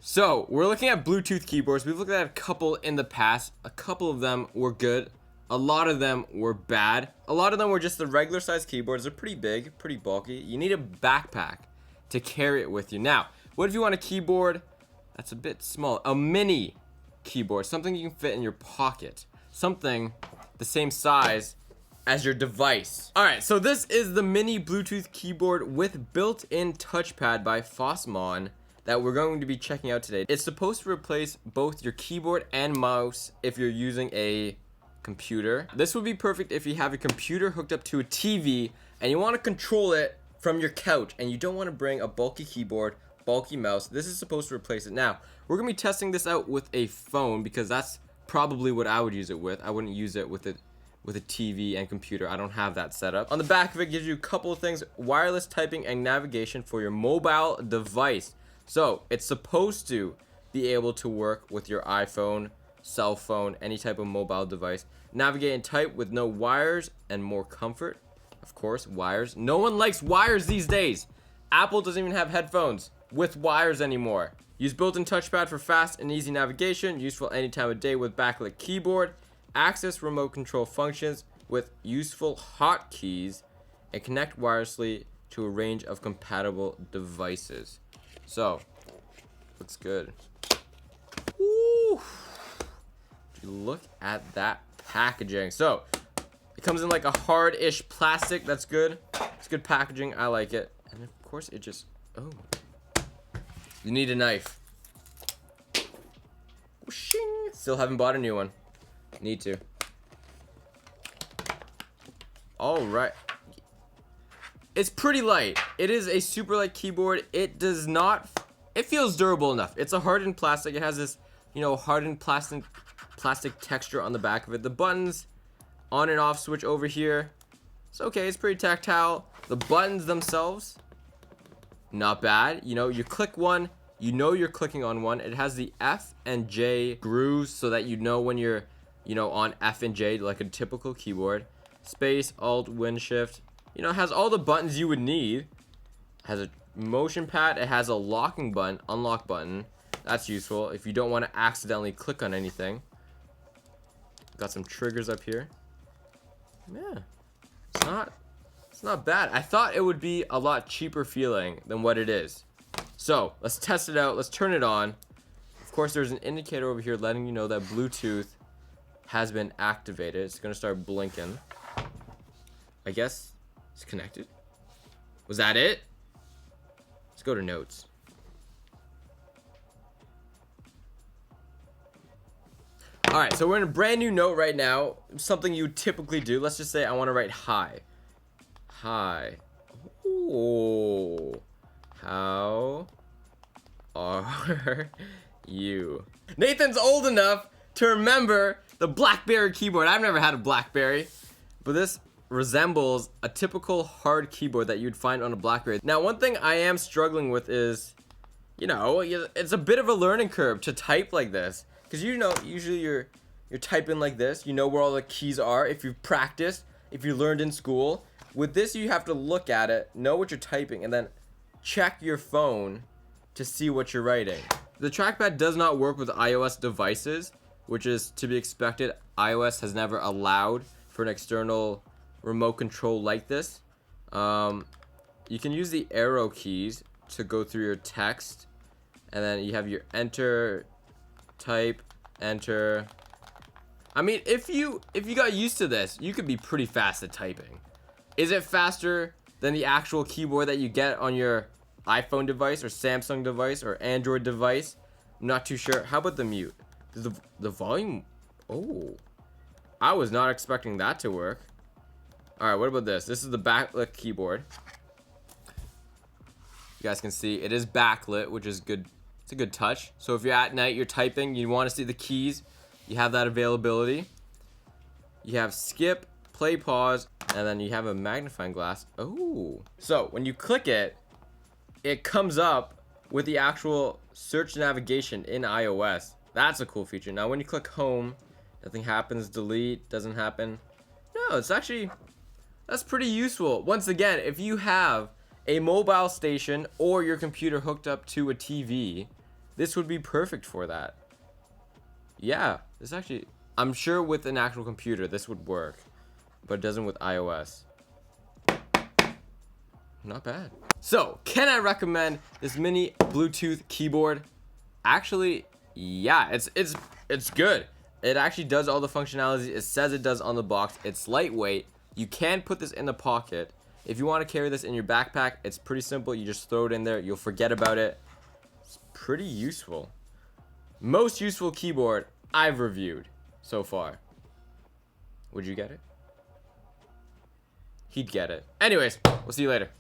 So we're looking at Bluetooth keyboards. We've looked at a couple in the past. A couple of them were good. A lot of them were bad. A lot of them were just the regular size keyboards. They're pretty big, pretty bulky. You need a backpack to carry it with you. Now, what if you want a keyboard that's a bit small? A mini keyboard, something you can fit in your pocket. Something the same size as your device. All right, so this is the mini Bluetooth keyboard with built-in touchpad by Fosmon that we're going to be checking out today. It's supposed to replace both your keyboard and mouse if you're using a computer. This would be perfect if you have a computer hooked up to a TV and you want to control it from your couch and you don't want to bring a bulky keyboard, bulky mouse. This is supposed to replace it. Now, we're gonna be testing this out with a phone because that's probably what I would use it with. I wouldn't use it with a TV and computer. I don't have that set up. On the back of it gives you a couple of things: wireless typing and navigation for your mobile device. So it's supposed to be able to work with your iPhone, cell phone, any type of mobile device. Navigate and type with no wires and more comfort. Of course, wires. No one likes wires these days. Apple doesn't even have headphones with wires anymore. Use built-in touchpad for fast and easy navigation. Useful any time of day with backlit keyboard. Access remote control functions with useful hotkeys. And connect wirelessly to a range of compatible devices. So, looks good. Woo! Look at that packaging. So, it comes in like a hard-ish plastic. That's good. It's good packaging. I like it. And of course, it just... Oh. You need a knife. Whooshing. Still haven't bought a new one. Need to. Alright. It's pretty light. It is a super light keyboard. It does not... It feels durable enough. It's a hardened plastic. It has this, hardened plastic texture on the back of it. The buttons, on and off switch over here. It's okay. It's pretty tactile. The buttons themselves, not bad. You click one, you're clicking on one. It has the F and J grooves so that when you're, on F and J like a typical keyboard. Space, Alt, Win, Shift. It has all the buttons you would need. It has a motion pad. It has a locking button, unlock button. That's useful if you don't want to accidentally click on anything. Got some triggers up here. Yeah, it's not bad. I thought it would be a lot cheaper feeling than what it is. So let's test it out. Let's turn it on. Of course, there's an indicator over here letting you know that Bluetooth has been activated. It's gonna start blinking. I guess it's connected. Was that it? Let's go to notes. All right, so we're in a brand new note right now. Something you typically do. Let's just say I want to write hi. Hi. Oh, how are you? Nathan's old enough to remember the BlackBerry keyboard. I've never had a BlackBerry, but this resembles a typical hard keyboard that you'd find on a BlackBerry. Now, one thing I am struggling with is, it's a bit of a learning curve to type like this. Because usually you're typing like this. You know where all the keys are if you've practiced, if you learned in school. With this, you have to look at it, know what you're typing, and then check your phone to see what you're writing. The trackpad does not work with iOS devices, which is to be expected. iOS has never allowed for an external remote control like this. You can use the arrow keys to go through your text, and then you have your enter, type, enter. I mean, if you got used to this, you could be pretty fast at typing. Is it faster than the actual keyboard that you get on your iPhone device or Samsung device or Android device? I'm not too sure. How about the mute? The volume? Oh, I was not expecting that to work. All right, what about this? This is the backlit keyboard. You guys can see it is backlit, which is good. It's a good touch. So if you're at night, you're typing, you want to see the keys, you have that availability. You have skip, play, pause, and then you have a magnifying glass. Oh, so when you click it, it comes up with the actual search navigation in iOS. That's a cool feature. Now when you click home, nothing happens. Delete, doesn't happen. No, it's actually, that's pretty useful. Once again, if you have a mobile station or your computer hooked up to a TV, this would be perfect for that. Yeah, this actually, I'm sure with an actual computer this would work, but it doesn't with iOS. Not bad. So, can I recommend this mini Bluetooth keyboard? Actually, yeah, it's good. It actually does all the functionalities it says it does on the box. It's lightweight. You can put this in the pocket. If you want to carry this in your backpack, it's pretty simple. You just throw it in there. You'll forget about it. It's pretty useful. Most useful keyboard I've reviewed so far. Would you get it? He'd get it. Anyways, we'll see you later.